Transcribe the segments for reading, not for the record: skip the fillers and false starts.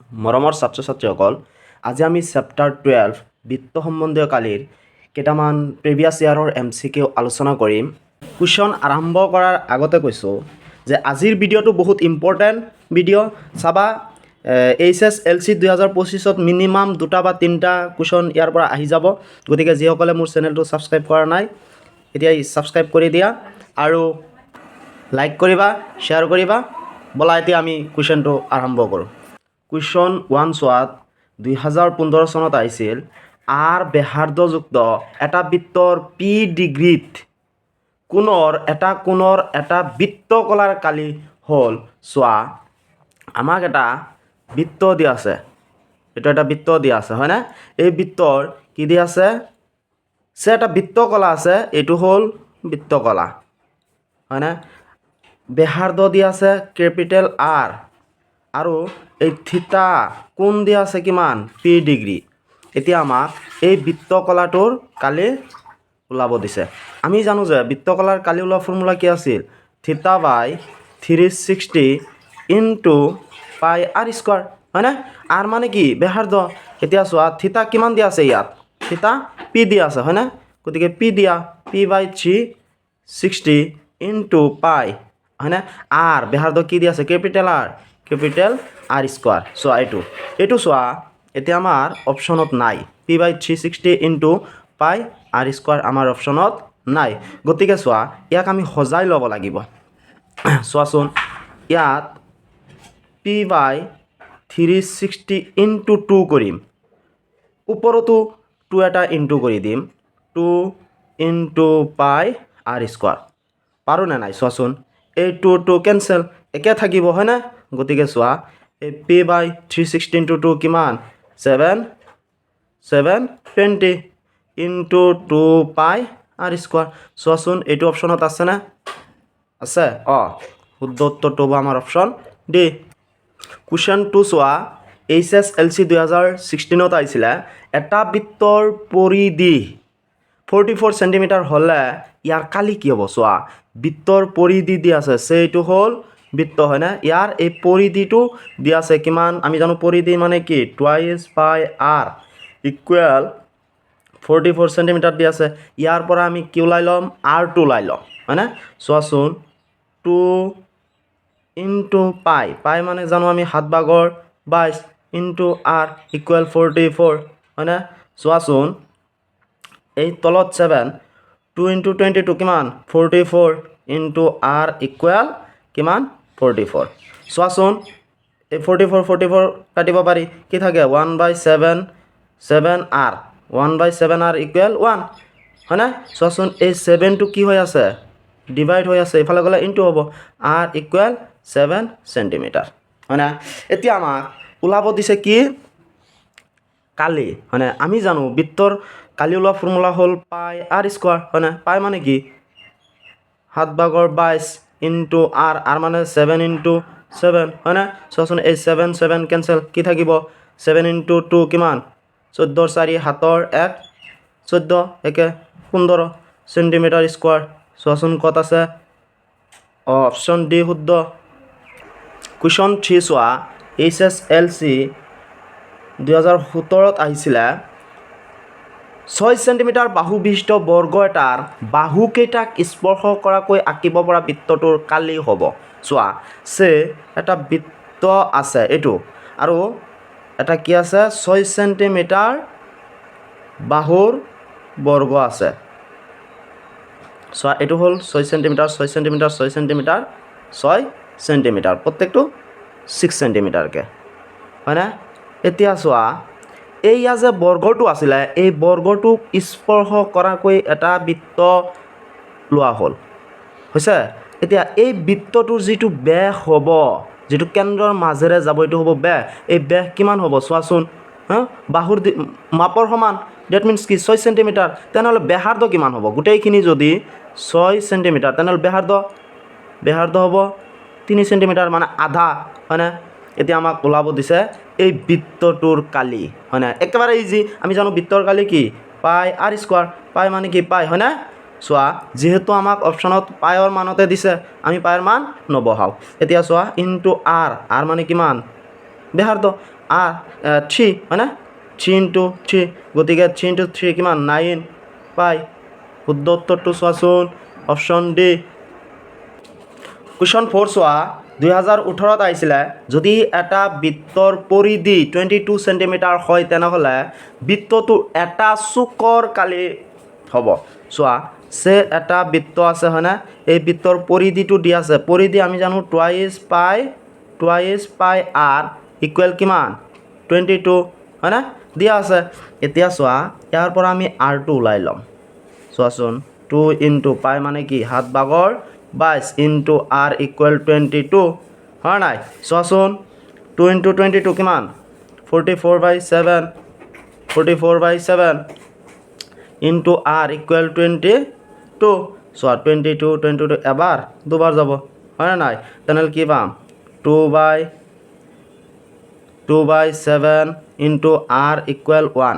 মৰমৰ ছাত্ৰ ছাত্ৰীসকল, আজি আমি চেপ্টাৰ 12 বিত্ত সম্বন্ধীয় কালিৰ কেইটামান প্ৰিভিয়াছ ইয়াৰৰ MCQ আলোচনা কৰিম। কুৱেশ্যন আৰম্ভ কৰাৰ আগতে কৈছোঁ যে আজিৰ ভিডিঅ'টো বহুত ইম্পৰ্টেণ্ট ভিডিঅ'। চাবা HSLC 2025ত মিনিমাম 2টা বা 3টা কুৱেশ্যন ইয়াৰ পৰা আহি যাব। গতিকে যিসকলে মোৰ চেনেলটো ছাবস্ক্ৰাইব কৰা নাই এতিয়া ছাবস্ক্ৰাইব কৰি দিয়া আৰু লাইক কৰিবা, শ্বেয়াৰ কৰিবা। ব'লা এতিয়া আমি কুৱেশ্যনটো আৰম্ভ কৰোঁ। কুৱেশ্যন 1 চোৱাত 2015 চনত আহিছিল আৰ ব্যাসাৰ্ধযুক্ত এটা বৃত্তৰ পি ডিগ্ৰীত কোণৰ এটা বৃত্তকলাৰ কালি হ'ল। চোৱা, আমাক এটা বৃত্ত দিয়া আছে, এইটো এটা বৃত্ত দিয়া আছে হয়নে? এই বৃত্তৰ কি দিয়া আছে? এটা বৃত্তকলা আছে, এইটো হ'ল বৃত্তকলা হয়নে? ব্যাসাৰ্ধ দিয়া আছে কেপিটেল আৰ আৰু এই থিতা কোণ দিয়া আছে কিমান? P degree. এতিয়া আমাক এই বৃত্তকলাটোৰ কালি ওলাব দিছে। আমি জানো যে বৃত্তকলাৰ কালি ওলোৱা ফৰ্মুলা কি আছিল? Theta by 360 into pi r square হয়নে? আৰ মানে কি? ব্যাসাৰ্ধ। এতিয়া চোৱা থিতা কিমান দিয়া আছে ইয়াত? থিতা পি দিয়া আছে হয়নে? গতিকে পি দিয়া, পি বাই 360 ইনটু পাই হয়নে? আৰ ব্যাসাৰ্ধ কি দিয়া আছে? Capital R square. চোৱা এইটো চোৱা এতিয়া আমাৰ অপশ্যনত নাই। পি বাই 360 ইনটু পাই আৰ স্কোৱাৰ আমাৰ অপশ্যনত নাই। গতিকে চোৱা ইয়াক আমি সজাই ল'ব লাগিব। চোৱাচোন ইয়াত পি বাই 360 ইনটু 2 কৰিম, ওপৰতো 2 এটা ইনটু কৰি দিম, 2 ইনটু পাই আৰ স্কোৱাৰ। পাৰোঁ নে নাই? চোৱাচোন এই 2 কেঞ্চেল, একে থাকিব হয়নে? গতিকে চোৱা এই পি বাই 360 ইনটু 2 কিমান? 720 ইনটু 2 পাই আৰ স্কোৱাৰ। চোৱাচোন এইটো অপশ্যনত আছেনে? আছে। শুদ্ধ উত্তৰটো হ'ব আমাৰ অপশ্যন ডি। কুৱেশ্যন 2 চোৱা, HSLC 2016ত আহিছিলে এটা বৃত্তৰ পৰিধি 44 চেণ্টিমিটাৰ হ'লে ইয়াৰ কালি কি হ'ব? চোৱা বৃত্তৰ পৰিধি দিয়া আছে, এইটো হ'ল বৃত্ত হয়নে? ইয়াৰ এই পৰিধিটো দিয়া আছে কিমান? আমি জানো পৰিধি মানে কি? টুৱাইচ পাই আৰ ইকুৱেল 44 চেণ্টিমিটাৰ দিয়া আছে। ইয়াৰ পৰা আমি কি ওলাই ল'ম? আৰটো ওলাই ল'ম হয়নে? চোৱাচোন 2 ইনটু পাই মানে জানো আমি 7/22 ইনটু আৰ ইকুৱেল 44 হয়নে? চোৱাচোন এই তলত 7, 2 ইনটু 22 কিমান? 44 ইনটু আৰ ইকুৱেল কিমান? 44। চোৱাচোন এই 44 কাটিব পাৰি, কি থাকে? 1/7 আৰ 1/7 আৰ ইকুৱেল 1 হয়নে? চোৱাচোন এই 7টো কি হৈ আছে? ডিভাইড হৈ আছে, এইফালে গ'লে ইনটু হ'ব। আৰ ইকুৱেল 7 চেণ্টিমিটাৰ হয়নে? এতিয়া আমাক ওলাব দিছে কি? কালি হয়নে? আমি জানো বৃত্তৰ কালি ওলোৱা ফৰ্মুলা হ'ল পাই আৰ স্কোৱাৰ হয়নে? পাই মানে কি? 7/22 ইনটু আৰ মানে 7 ইনটু 7 হয়নে? চোৱাচোন এই 7 কেঞ্চেল, কি থাকিব? 7 ইনটু 2 কিমান? 14 4 7 1 14 একে 15 চেণ্টিমিটাৰ স্কোৱাৰ। চোৱাচোন ক'ত আছে? অপশ্যন ডি শুদ্ধ। কুৱেশ্যন 3 চোৱা, HSLC 2017ত আহিছিলে 6 চেণ্টিমিটাৰ বাহু বিশিষ্ট বৰ্গ এটাৰ বাহুকেইটাক স্পৰ্শ কৰাকৈ আঁকিব পৰা বৃত্তটোৰ কালি হ'ব। চোৱা এটা বৃত্ত আছে এইটো, আৰু এটা কি আছে? 6 চেণ্টিমিটাৰ বাহুৰ বৰ্গ আছে। চোৱা এইটো হ'ল 6 চেণ্টিমিটাৰ 6 চেণ্টিমিটাৰ 6 চেণ্টিমিটাৰ 6 চেণ্টিমিটাৰ, প্ৰত্যেকটো 6 চেণ্টিমিটাৰকৈ হয়নে? এতিয়া চোৱা এইয়া যে বৰ্গটো আছিলে, এই বৰ্গটোক স্পৰ্শ কৰাকৈ এটা বৃত্ত লোৱা হ'ল হৈছে। এতিয়া এই বৃত্তটোৰ যিটো ব্যাস হ'ব, যিটো কেন্দ্ৰৰ মাজেৰে যাব, এইটো হ'ব ব্যাস। এই ব্যাস কিমান হ'ব? চোৱাচোন বাহুৰ মাপৰ সমান, ডেট মিনছ কি? 6 চেণ্টিমিটাৰ। তেনেহ'লে ব্যাসাৰ্ধ কিমান হ'ব? গোটেইখিনি যদি 6 চেণ্টিমিটাৰ তেনেহ'লে ব্যাসাৰ্ধ হ'ব 3 চেণ্টিমিটাৰ, মানে আধা হয়নে? এতিয়া আমাক ওলাব দিছে এই বৃত্তটোৰ কালি হয়নে? একেবাৰে ইজি। আমি জানো বৃত্তৰ কালি কি? পাই আৰ স্কোৱাৰ। পাই মানে কি? পাই হয়নে? চোৱা যিহেতু আমাক অপশ্যনত পাইৰ মানতে দিছে, আমি পাইৰ মান নবহাওঁ। এতিয়া চোৱা ইনটু আৰ মানে কিমান? বেহাৰ্ধ আর 3 হয়নে 3 ইন্টু 3 গতিকে 3 ইন্টু 3 কিমান 9 পাই শুদ্ধ উত্তৰটো চোৱাচোন অপশ্যন ডি কুৱেশ্যন 4 চোৱা 2018 আহিছিলে যদি এটা বৃত্তৰ পৰিধি 22 সেন্টিমিটাৰ হয় তেনেহ'লে বৃত্তটোৰ এটা চুকৰ কালি হ'ব চোৱা সে এটা বৃত্ত আছে হয়নে এই বৃত্তৰ পৰিধিটো দিয়া আছে পৰিধি আমি জানো টুৱাইছ পাই আৰ ইকুৱেল কিমান 22 হয়নে দিয়া আছে এতিয়া চোৱা ইয়াৰ পৰা আমি আৰটো ওলাই ল'ম চোৱাচোন 2 ইনটু পাই মানে কি 7/22 ইনটু আৰ ইকুৱেল 22 হয় নাই চোৱাচোন 2 ইনটু 22 কিমান 44/7 ইনটু আৰ ইকুৱেল 22 চোৱা 22 এবাৰ দুবাৰ যাব হয় নাই তেনেহ'লে কি পাম 2/7 ইনটু আৰ ইকুৱেল 1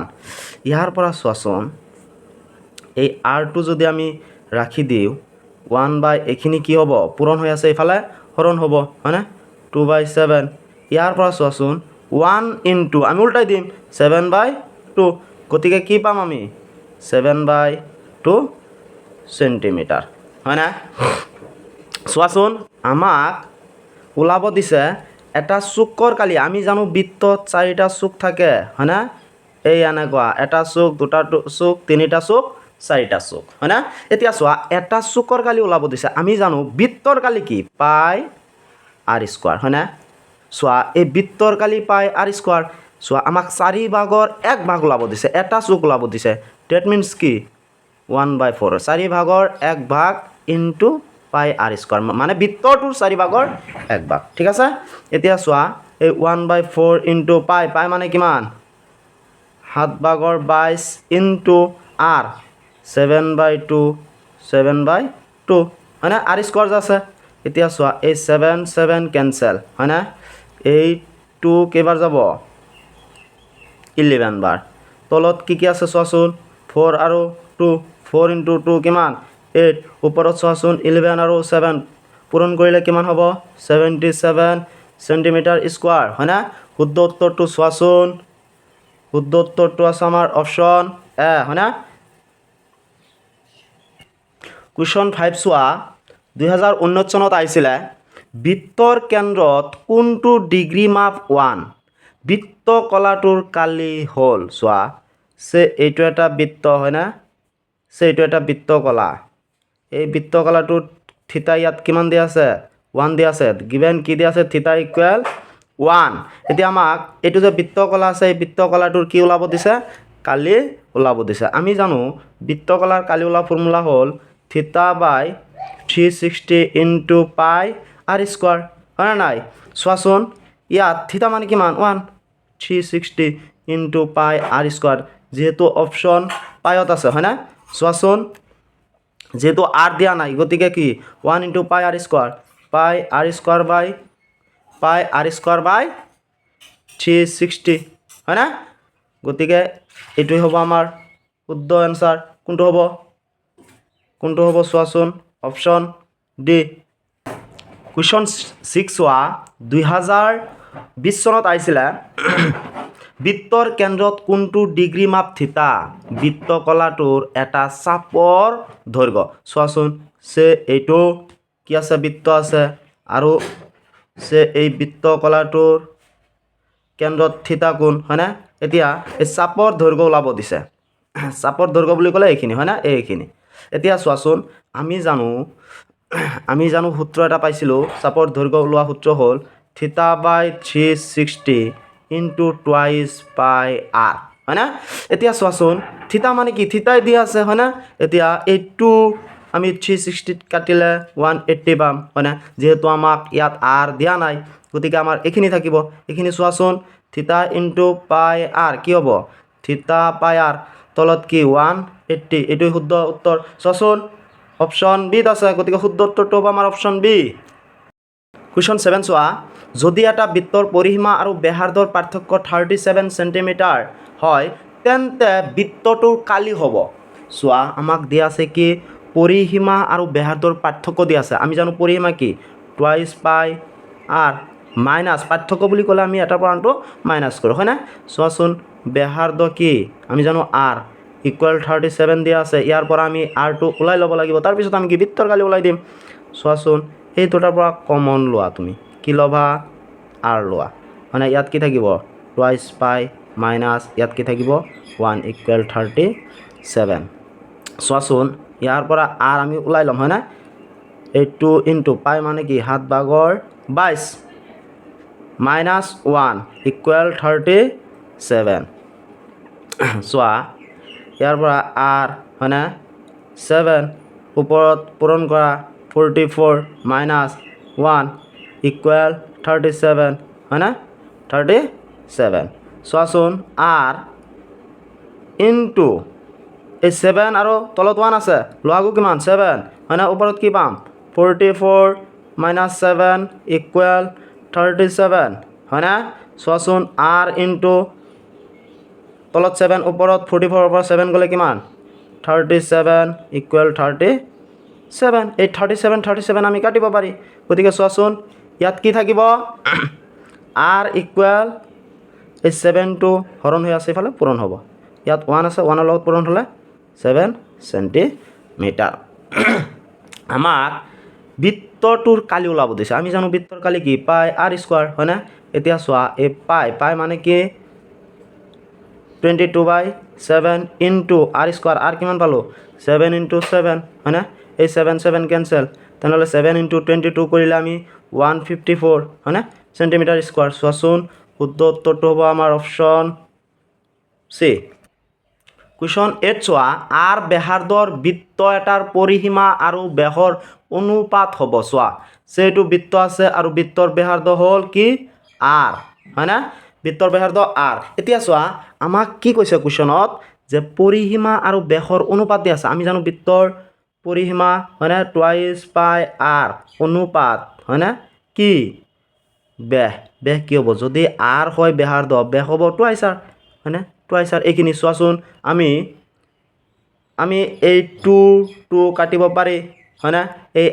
ইয়াৰ পৰা চোৱাচোন এই আৰটো যদি আমি ৰাখি দিওঁ 1 এইখিনি কি হ'ব পূৰণ হৈ আছে এইফালে হৰণ হ'ব হয়নে 2/7 ইয়াৰ পৰা চোৱাচোন 1 ইনটু আমি উল্টাই দিম 7/2 গতিকে কি পাম আমি 7/2 সেন্টিমিটাৰ হয়নে চোৱাচোন আমাক ওলাব দিছে এটা চুকৰ কালি আমি জানো বৃত্তত 4টা চুক থাকে হয়নে এই এনেকুৱা এটা চুক দুটা চুক তিনিটা চুক 4টা চুক হয়নে এতিয়া চোৱা এটা চুকৰ কালি ওলাব দিছে আমি জানো বৃত্তৰ কালি কি পাই আৰ স্কোৱাৰ হয়নে চোৱা এই বৃত্তৰ কালি পাই আৰ স্কোৱাৰ চোৱা আমাক 4/1 ভাগ ওলাব দিছে এটা চুক ওলাব দিছে ডেট মিনছ কি 1/4 4/1 ভাগ ইনটু পাই আৰ স্কোৱাৰ মানে বৃত্তটোৰ 4/1 ভাগ ঠিক আছে এতিয়া চোৱা এই 1/4 ইনটু পাই মানে কিমান 7/22 ইনটু আৰ 7/2 হয়নে আৰ স্কোৱাৰ যে আছে এতিয়া চোৱা এই 7 কেনচেল হয়নে এই 2 কেইবাৰ যাব 11 বাৰ তলত কি আছে চোৱাচোন 4 আৰু 2 4 ইনটু 2 কিমান 8 ওপৰত চোৱাচোন 11 আৰু 7 পূৰণ কৰিলে কিমান হ'ব 77 সেন্টিমিটাৰ স্কোৱাৰ হয়নে শুদ্ধ উত্তৰটো চোৱাচোন শুদ্ধ উত্তৰটো আছে আমাৰ অপশ্যন এ হয়নে কুৱেশ্যন 5 চোৱা 2019 চনত আহিছিলে বৃত্তৰ কেন্দ্ৰত কোনটো ডিগ্ৰী মাপ 1 বৃত্ত কলাটোৰ কালি হ'ল চোৱা সে এইটো এটা বৃত্ত হয়নে সে এইটো এটা বৃত্ত কলা এই বৃত্ত কলাটোত থিতা ইয়াত কিমান দিয়া আছে 1 দিয়া আছে গিভেন কি দিয়া আছে থিতা ইকুৱেল 1 এতিয়া আমাক এইটো যে বৃত্ত কলা আছে এই বৃত্ত কলাটোৰ কি ওলাব দিছে কালি ওলাব দিছে আমি জানো বৃত্ত কলাৰ কালি ওলা ফৰ্মুলা হ'ল theta by 360 into pi r square হয় নাই চোৱাচোন ইয়াত থিতা মানে কিমান 1 360 ইনটু পাই আৰ স্কোৱাৰ যেহেতু অপশ্যন পাইত আছে হয় না চোৱাচোন যেহেতু আৰ দিয়া নাই গতিকে কি 1 ইনটু পাই আৰ স্কোৱাৰ বাই 360 হয় না গতিকে এইটোই হ'ব আমাৰ শুদ্ধ এনসাৰ কোনটো হ'ব চোৱাচোন অপশ্যন ডি কুৱেশ্যন 6 চোৱা 2020 চনত আহিছিলে বৃত্তৰ কেন্দ্ৰত কোনটো ডিগ্ৰী মাপ থিতা বৃত্ত কলাটোৰ এটা চাপৰ দৈৰ্ঘ্য চোৱাচোন সে এইটো কি আছে বৃত্ত আছে আৰু সে এই বৃত্ত কলাটোৰ কেন্দ্ৰত থিতা কোণ হয়নে এতিয়া এই চাপৰ দৈৰ্ঘ্য ওলাব দিছে চাপৰ দৈৰ্ঘ্য বুলি ক'লে এইখিনি হয় না এইখিনি এতিয়া চোৱাচোন আমি জানো সূত্ৰ এটা পাইছিলোঁ চাপৰ দৈৰ্ঘ্য ওলোৱা সূত্ৰ হ'ল থিতা বাই 360 ইনটু টুৱাইছ পাই আৰ হয় না এতিয়া চোৱাচোন থিতা মানে কি থিতাই দিয়া আছে হয় না এতিয়া এইটো আমি 360 কাটিলে 180 পাম হয় না যেহেতু আমাক ইয়াত আৰ দিয়া নাই গতিকে আমাৰ এইখিনি থাকিব এইখিনি চোৱাচোন থিতা ইনটু পাই আৰ কি হ'ব থিতা পাই আৰ তলত কি 180 এইটোই শুদ্ধ উত্তৰ চোৱাচোন অপশ্যন বিত আছে গতিকে শুদ্ধ উত্তৰটো হ'ব আমাৰ অপশ্যন বি কুৱেশ্যন 7 চোৱা যদি এটা বৃত্তৰ পৰিসীমা আৰু ব্যাসাৰ্ধৰ পাৰ্থক্য 37 সেন্টিমিটাৰ হয় তেন্তে বৃত্তটোৰ কালি হ'ব চোৱা আমাক দিয়া আছে কি পৰিসীমা আৰু ব্যাসাৰ্ধৰ পাৰ্থক্য দিয়া আছে আমি জানো পৰিসীমা কি টুৱাইছ পাই আৰ মাইনাছ পাৰ্থক্য বুলি ক'লে আমি এটাৰ পৰা আনটো মাইনাছ কৰোঁ হয়নে চোৱাচোন ব্যাসাৰ্ধ কি আমি জানো r ইকুৱেল 37 দিয়া আছে ইয়াৰ পৰা আমি rটো ওলাই ল'ব লাগিব তাৰপিছত আমি কি বৃত্তৰ কালি ওলাই দিম চোৱাচোন এই দুটাৰ পৰা কমন লোৱা তুমি কি ল'বা r লোৱা মানে ইয়াত কি থাকিব টুৱাইছ পাই মাইনাছ ইয়াত কি থাকিব 1 ইকুৱেল 37 চোৱাচোন ইয়াৰ পৰা r আমি ওলাই ল'ম হয়নে এই 2 ইনটু পাই মানে কি 7/22 মাইনাছ 1 ইকুৱেল 37 চোৱা ইয়াৰ পৰা r হয়নে 7 ওপৰত পূৰণ কৰা 44 মাইনাছ 1 ইকুৱেল 37 হয়নে 37 চোৱাচোন r ইনটু এই 7 আৰু তলত 1 আছে লগাগু কিমান 7 হয়নে ওপৰত কি পাম 44 মাইনাছ 7 ইকুৱেল 37 হয়নে চোৱাচোন r ইনটু তলত 7 ওপৰত 44 পৰা 7 গ'লে কিমান 37 ইকুৱেল 37 এই 37 আমি কাটিব পাৰি গতিকে চোৱাচোন ইয়াত কি থাকিব r ইকুৱেল এই 7টো হৰণ হৈ আছে ইফালে পূৰণ হ'ব ইয়াত 1 আছে 1ৰ লগত পূৰণ হ'লে 7 সেণ্টিমিটাৰ আমাক বৃত্তটোৰ কালি ওলাব দিছে আমি জানো বৃত্তৰ কালি কি পাই r স্কোৱাৰ হয়নে এতিয়া চোৱা এই পাই মানে কি 22/7 ইনটু r স্কোৱাৰ r কিমান পালোঁ 7 ইনটু 7 হয়নে এই 7 কেঞ্চেল তেনেহ'লে 7 ইনটু 22 কৰিলে আমি 154 হয়নে সেণ্টিমিটাৰ স্কোৱাৰ চোৱাচোন শুদ্ধ উত্তৰটো হ'ব আমাৰ অপশ্যন চি কুৱেশ্যন 8 চোৱা r ব্যাসাৰ্ধৰ বৃত্ত এটাৰ পৰিসীমা আৰু ব্যাসৰ অনুপাত হ'ব চোৱা সেইটো বৃত্ত আছে আৰু বৃত্তৰ ব্যাসাৰ্ধ হ'ল কি r হয়নে বৃত্তৰ ব্যাসাৰ্ধ r এতিয়া চোৱা আমাক কি কৈছে কুৱেশ্যনত যে পৰিসীমা আৰু ব্যাসৰ অনুপাত দিয়া আছে আমি জানো বৃত্তৰ পৰিসীমা হয়নে টুৱাইছ পাই r অনুপাত হয়নে কি ব্যাস কি হ'ব যদি r হয় ব্যাসাৰ্ধ ব্যাস হ'ব টুৱাইছ r হয়নে টুৱাইছ r এইখিনি চোৱাচোন আমি এই 2 কাটিব পাৰি হয়নে এই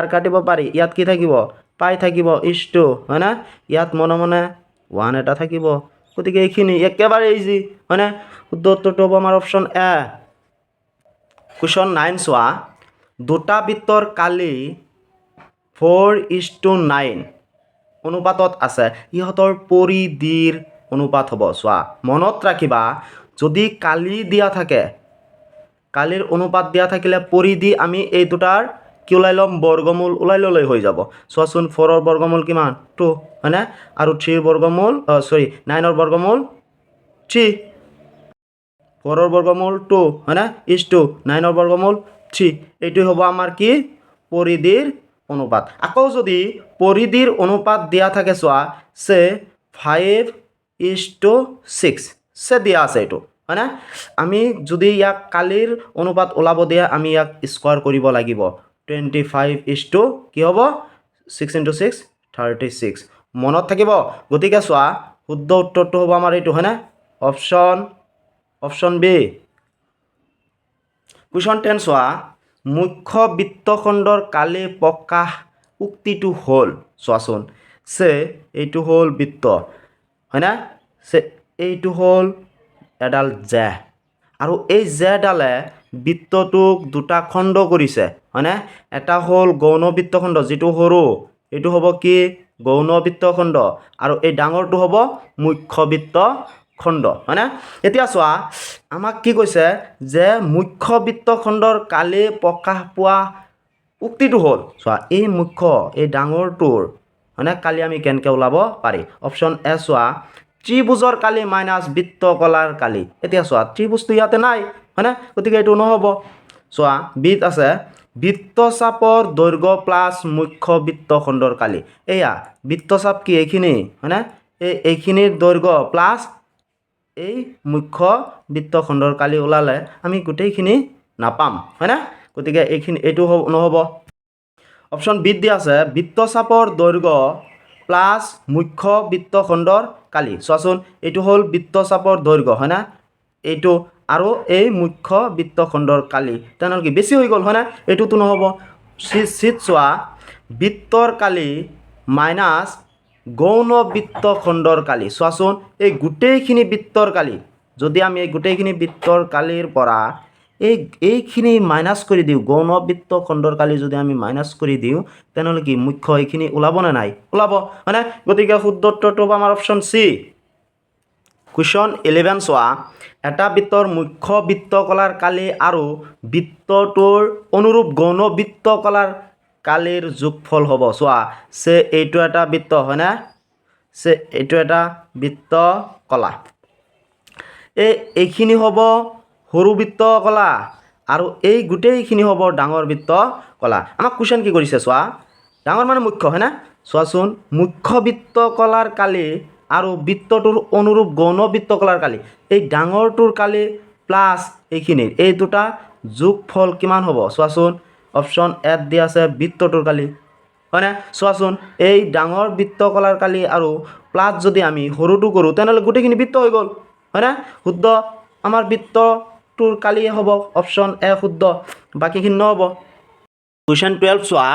r কাটিব পাৰি ইয়াত কি থাকিব পাই থাকিব ইছটো হয়নে ইয়াত মনে মনে 1 এটা থাকিব গতিকে এইখিনি একেবাৰে ইজি হয়নে শুদ্ধ উত্তৰটো হ'ব আমাৰ অপশ্যন এ কুৱেশ্যন 9 চোৱা দুটা বৃত্তৰ কালি 4:9 অনুপাতত আছে ইহঁতৰ পৰিধিৰ অনুপাত হ'ব চোৱা মনত ৰাখিবা যদি কালি দিয়া থাকে কালিৰ অনুপাত দিয়া থাকিলে পৰিধি আমি এই দুটাৰ কি ওলাই ল'ম বৰ্গমূল ওলাই ল'লেই হৈ যাব চোৱাচোন 4ৰ বৰ্গমূল কিমান 2 হয়নে আৰু 3ৰ বৰ্গমূল 9ৰ বৰ্গমূল 3 4ৰ বৰ্গমূল 2 হয়নে ইছটো 9ৰ বৰ্গমূল 3 এইটোই হ'ব আমাৰ কি পৰিধিৰ অনুপাত আকৌ যদি পৰিধিৰ অনুপাত দিয়া থাকে চোৱা সে 5:6 সে দিয়া আছে এইটো হয়নে আমি যদি ইয়াক কালিৰ অনুপাত ওলাব দিয়ে আমি ইয়াক স্কোৱাৰ কৰিব লাগিব 25 কি হ'ব 6 × 6 36 মনত থাকিব গতিকে চোৱা শুদ্ধ উত্তৰটো হ'ব আমাৰ এইটো হয়নে অপশ্যন বি কুৱেশ্যন 10 চোৱা মুখ্য বৃত্তখণ্ডৰ কালি প্ৰকাশ উক্তিটো হ'ল চোৱাচোন সে এইটো হ'ল বৃত্ত হয়নে সে এইটো হ'ল এডাল জে আৰু এই জেডালে বৃত্তটোক দুটা খণ্ড কৰিছে হয়নে এটা হ'ল গৌণ বৃত্তখণ্ড যিটো সৰু এইটো হ'ব কি গৌণ বৃত্তখণ্ড আৰু এই ডাঙৰটো হ'ব মুখ্য বৃত্তখণ্ড হয়নে এতিয়া চোৱা আমাক কি কৈছে যে মুখ্য বৃত্তখণ্ডৰ কালি প্ৰকাশ পোৱা উক্তিটো হ'ল চোৱা এই মুখ্য এই ডাঙৰটোৰ হয়নে কালি আমি কেনেকৈ ওলাব পাৰি অপশ্যন এ চোৱা ত্ৰিভুজৰ কালি মাইনাছ বৃত্তকলাৰ কালি এতিয়া চোৱা ত্ৰিভুজটো ইয়াতে নাই হয়নে গতিকে এইটো নহ'ব চোৱা বিত আছে বৃত্তচাপৰ দৈৰ্ঘ্য প্লাছ মুখ্য বৃত্তখণ্ডৰ কালি এয়া বৃত্তচাপ কি এইখিনি হয়নে এইখিনিৰ দৈৰ্ঘ্য প্লাছ এই মুখ্য বৃত্তখণ্ডৰ কালি ওলালে আমি গোটেইখিনি নাপাম হয়নে গতিকে এইটো নহ'ব অপশ্যন বিত দিয়া আছে বৃত্তচাপৰ দৈৰ্ঘ্য প্লাছ মুখ্য বৃত্তখণ্ডৰ কালি চোৱাচোন এইটো হ'ল বৃত্তচাপৰ দৈৰ্ঘ্য হয়নে এইটো আৰু এই মুখ্য বৃত্তখণ্ডৰ কালি তেনেহ'লে কি বেছি হৈ গ'ল হয়নে এইটোতো নহ'ব চিত চোৱা বৃত্তৰ কালি মাইনাছ গৌণ বৃত্তখণ্ডৰ কালি চোৱাচোন এই গোটেইখিনি বৃত্তৰ কালি যদি আমি এই গোটেইখিনি বৃত্তৰ কালিৰ পৰা এইখিনি মাইনাছ কৰি দিওঁ গৌণ বৃত্তখণ্ডৰ কালি যদি আমি মাইনাছ কৰি দিওঁ তেনেহ'লে কি মুখ্য এইখিনি ওলাবনে নাই ওলাব হয়নে গতিকে শুদ্ধ উত্তৰটো হ'ব আমাৰ অপশ্যন চি কুৱেশ্যন 11 চোৱা এটা বৃত্তৰ মুখ্য বৃত্তকলাৰ কালি আৰু বৃত্তটোৰ অনুৰূপ গৌণ বৃত্তকলাৰ কালিৰ যোগফল হ'ব চোৱা সে এইটো এটা বৃত্ত হয়নে সে এইটো এটা বৃত্তকলা এইখিনি হ'ব সৰু বৃত্তকলা আৰু এই গোটেইখিনি হ'ব ডাঙৰ বৃত্তকলা আমাক কুৱেশ্যন কি কৰিছে চোৱা ডাঙৰ মানে মুখ্য হয়নে চোৱাচোন মুখ্য বৃত্তকলাৰ কালি আৰু বৃত্তটোৰ অনুৰূপ গৌণ বৃত্তকলাৰ কালি এই ডাঙৰটোৰ কালি প্লাছ এইখিনিৰ এই দুটা যোগফল কিমান হ'ব চোৱাচোন অপশ্যন এত দিয়া আছে বৃত্তটোৰ কালি হয়নে চোৱাচোন এই ডাঙৰ বৃত্তকলাৰ কালি আৰু প্লাছ যদি আমি সৰুটো কৰোঁ তেনেহ'লে গোটেইখিনি বৃত্ত হৈ গ'ল হয়নে শুদ্ধ আমাৰ বৃত্তটোৰ কালি হ'ব অপশ্যন এ শুদ্ধ বাকীখিনি নহ'ব কুৱেশ্যন 12 চোৱা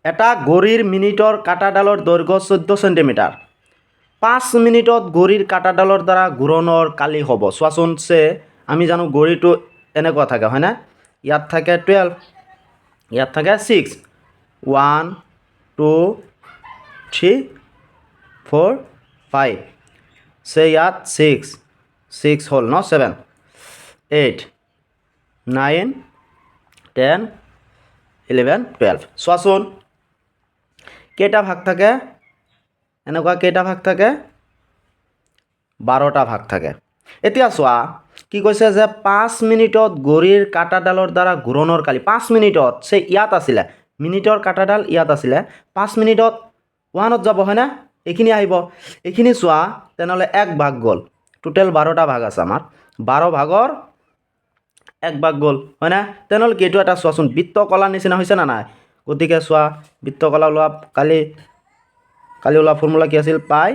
এটা ঘড়ীৰ মিনিটৰ কাঁটাডালৰ দৈৰ্ঘ্য 14 চেণ্টিমিটাৰ 5 মিনিটত ঘড়ীৰ কাঁটাডালৰ দ্বাৰা ঘূৰণৰ কালি হ'ব চোৱাচোন সে আমি জানো ঘড়ীটো এনেকুৱা থাকে হয়নে ইয়াত থাকে 12 ইয়াত থাকে 6 1 2 3 4 5 সে ইয়াত 6 হ'ল ন 7 8 9 10 11 12 চোৱাচোন কেইটা ভাগ থাকে এনেকুৱা কেইটা ভাগ থাকে 12টা ভাগ থাকে এতিয়া চোৱা কি কৈছে যে 5 মিনিটত ঘড়ীৰ কাঁটাডালৰ দ্বাৰা ঘূৰণৰ কালি 5 মিনিটত সে ইয়াত আছিলে মিনিটৰ কাঁটাডাল ইয়াত আছিলে 5 মিনিটত 1ত যাব হয়নে এইখিনি আহিব এইখিনি চোৱা তেনেহ'লে 1 ভাগ গ'ল টোটেল 12টা ভাগ আছে আমাৰ 12 ভাগৰ 1 ভাগ গ'ল হয়নে তেনেহ'লে কি এইটো এটা চোৱাচোন বৃত্তকলাৰ নিচিনা হৈছে না নাই গতিকে চোৱা বৃত্তকলা ওলোৱা কালি ওলোৱা ফৰ্মুলা কি আছিল পাই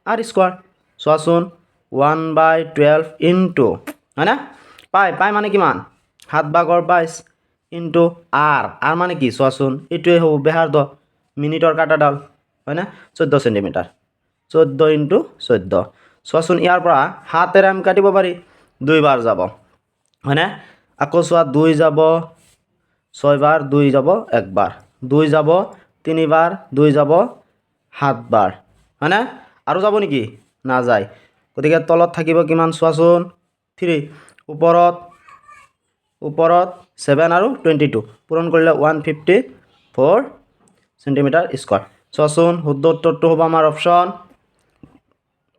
আৰ স্কোৱাৰ চোৱাচোন 1/12 ইনটু হয়নে পাই মানে কিমান 7/22 ইনটু আৰ মানে কি চোৱাচোন এইটোৱে হ'ব ব্যাসাৰ্ধ মিনিটৰ কাঁটাডাল হয়নে 14 চেণ্টিমিটাৰ 14 ইনটু 14 চোৱাচোন ইয়াৰ পৰা 7 আমি কাটিব পাৰি 2 বাৰ যাব হয়নে আকৌ চোৱা 2 যাব 6 বাৰ 2 যাব 1 বাৰ 2 যাব 3 বাৰ 2 যাব 7 বাৰ হয়নে আৰু যাব নেকি নাযায় গতিকে তলত থাকিব কিমান চোৱাচোন 3 ওপৰত 7 আৰু 22 পূৰণ কৰিলে 154 চেণ্টিমিটাৰ স্কোৱাৰ চোৱাচোন শুদ্ধ উত্তৰটো হ'ব আমাৰ অপশ্যন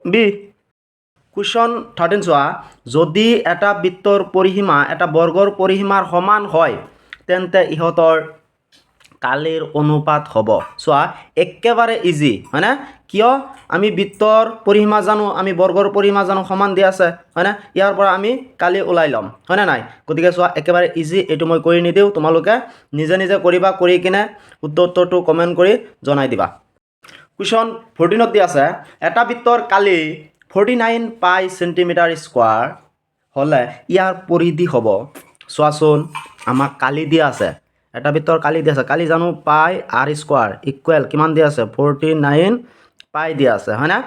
বি কুৱেশ্যন 13 চোৱা যদি এটা বৃত্তৰ পৰিসীমা এটা বৰ্গৰ পৰিসীমাৰ সমান হয় তেন্তে ইহঁতৰ কালিৰ অনুপাত হ'ব চোৱা একেবাৰে ইজি হয়নে কিয় আমি বৃত্তৰ পৰিসীমা জানো আমি বৰ্গৰ পৰিসীমা জানো সমান দিয়া আছে হয়নে ইয়াৰ পৰা আমি কালি ওলাই ল'ম হয়নে নাই গতিকে চোৱা একেবাৰে ইজি এইটো মই কৰি নিদিওঁ তোমালোকে নিজে নিজে কৰিবা কৰি কিনে শুদ্ধ উত্তৰটো কমেণ্ট কৰি জনাই দিবা কুৱেশ্যন 14ত দিয়া আছে এটা বৃত্তৰ কালি 49 পাই চেণ্টিমিটাৰ স্কোৱাৰ হ'লে ইয়াৰ পৰিধি হ'ব চোৱাচোন আমাক কালি দিয়া আছে এটা বৃত্তৰ কালি দিয়া আছে কালি জানো পাই আৰ স্কোৱাৰ ইকুৱেল কিমান দিয়া আছে 49 পাই দিয়া আছে হয়নে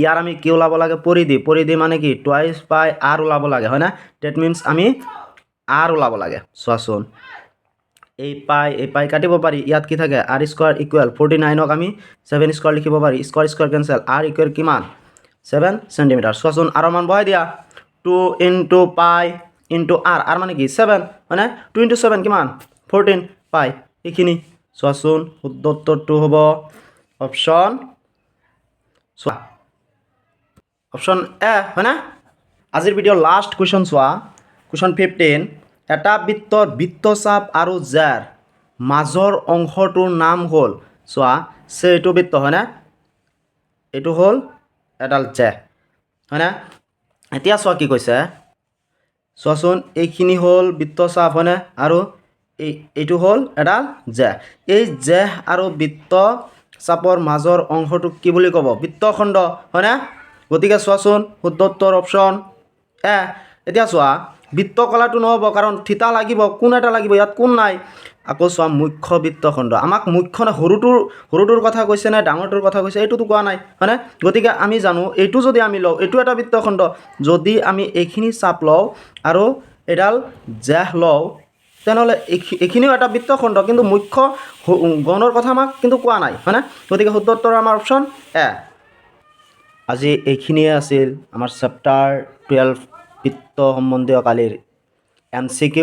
ইয়াৰ আমি কি ওলাব লাগে পৰিধি মানে কি টুৱাইচ পাই আৰ ওলাব লাগে হয়নে ডেট মিনছ আমি আৰ ওলাব লাগে চোৱাচোন এই পাই কাটিব পাৰি ইয়াত কি থাকে আৰ স্কোৱাৰ ইকুৱেল 49ক আমি 7 স্কোৱাৰ লিখিব পাৰি স্কোৱাৰ কেঞ্চেল আৰ ইকুৱেল কিমান 7 চেণ্টিমিটাৰ চোৱাচোন আৰৰ মান বহাই দিয়া 2 ইনটু পাই ইনটু আৰ মানে কি 7 হয়নে 2 ইনটু 7 কিমান 14 পাই এইখিনি চোৱাচোন শুদ্ধ উত্তৰটো হ'ব অপশ্যন চোৱা অপশ্যন এ হয়নে আজিৰ ভিডিঅ'ৰ লাষ্ট কুৱেশ্যন চোৱা কুৱেশ্যন 15 এটা বৃত্তৰ বৃত্তচাপ আৰু জেৰ মাজৰ অংশটোৰ নাম হ'ল চোৱা এইটো বৃত্ত হয়নে এইটো হ'ল এডাল জে হয়নে এতিয়া চোৱা কি কৈছে চোৱাচোন এইখিনি হ'ল বৃত্তচাপ হয়নে আৰু এইটো হ'ল এডাল জে এই জে আৰু বৃত্তচাপৰ মাজৰ অংশটোক কি বুলি ক'ব বৃত্তখণ্ড হয়নে গতিকে চোৱাচোন শুদ্ধ উত্তৰ অপশ্যন এ এতিয়া চোৱা বৃত্তকলাটো নহ'ব কাৰণ থিতা লাগিব কোন এটা লাগিব ইয়াত কোন নাই আকৌ চোৱা মুখ্য বৃত্তখণ্ড আমাক মুখ্য সৰুটোৰ কথা কৈছে নে ডাঙৰটোৰ কথা কৈছে এইটোতো কোৱা নাই হয়নে গতিকে আমি জানো এইটো যদি আমি লওঁ এইটো এটা বৃত্তখণ্ড যদি আমি এইখিনি চাপ লওঁ আৰু এডাল জেহ লওঁ তেনেহ'লে এইখিনিও এটা বৃত্তখণ্ড কিন্তু মুখ্য গণৰ কথা আমাক কিন্তু কোৱা নাই হয়নে গতিকে শুদ্ধ উত্তৰ আমাৰ অপশ্যন এ আজি এইখিনিয়ে আছিল আমাৰ চেপ্টাৰ 12 বৃত্ত সম্বন্ধীয় কালিৰ MCQ